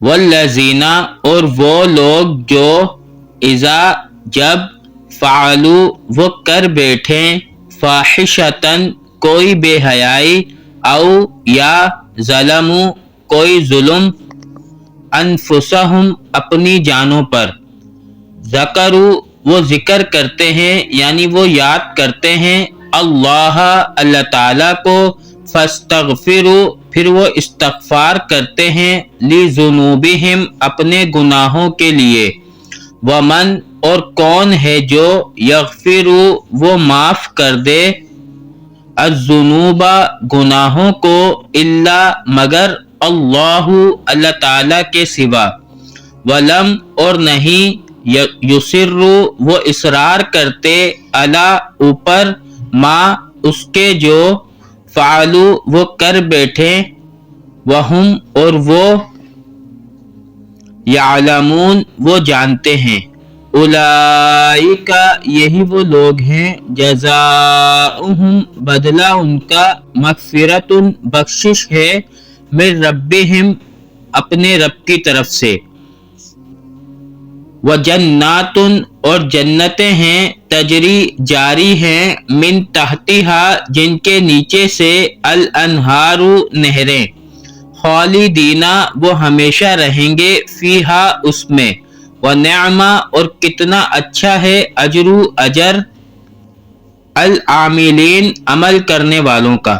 والذین اور وہ لوگ جو اذا جب فعلو وہ کر بیٹھیں فاحشتن کوئی بے حیائی او یا ظلموا کوئی ظلم انفسہم اپنی جانوں پر ذکروا وہ ذکر کرتے ہیں یعنی وہ یاد کرتے ہیں اللہ تعالیٰ کو فاستغفروا پھر وہ استغفار کرتے ہیں لذنوبہم اپنے گناہوں کے لیے ومن اور کون ہے جو یغفر وہ معاف کر دے الذنوب گناہوں کو الا مگر اللہ تعالیٰ کے سوا ولم اور نہیں یسر وہ اصرار کرتے علی اوپر ما اس کے جو فعلو وہ کر بیٹھے وہم اور وہ یعلمون وہ جانتے ہیں اولئک یہی وہ لوگ ہیں جزاؤہم بدلہ ان کا مغفرۃ بخشش ہے من ربہم اپنے رب کی طرف سے وجنات اور جنتیں ہیں تجری جاری ہیں من تحتہا جن کے نیچے سے الانہار نہریں خالدین وہ ہمیشہ رہیں گے فیہا اس میں ونعم اور کتنا اچھا ہے اجر العاملین عمل کرنے والوں کا